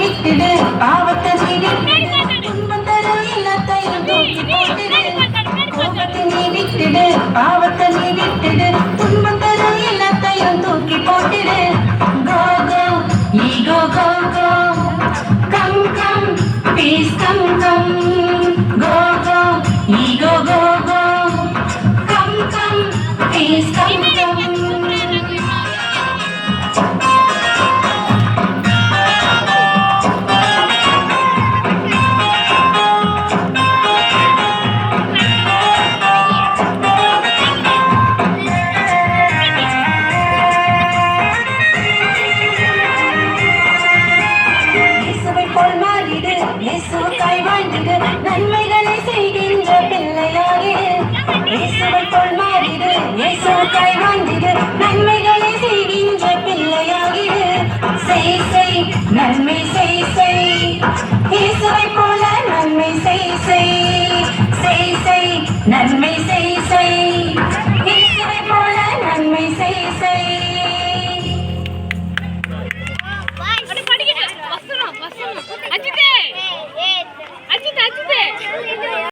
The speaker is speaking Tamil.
விட்டுடு பாவத்தை நீ விட்டுடு துன்பம் தரும் இல்லத்தையும் தூக்கி போட்டுடு கோபத்தை நீ விட்டுடு பாவத்தை நீ விட்டுடு துன்பம் தரும் இல்லத்தையும் தூக்கி போட்டுடு go go ego go go come come peace come come go go ego go go come come peace come come இயேசுவுக்காய் வாழ்ந்திடு நன்மைகளை செய்கின்ற பிள்ளையாகிடு இயேசுவை போல் மாறிடு இயேசுவுக்காய் வாழ்ந்திடு நன்மைகளை செய்கின்ற பிள்ளையாகிடு செய் செய் நன்மை செய் செய் இயேசுவை போல நன்மை செய் செய்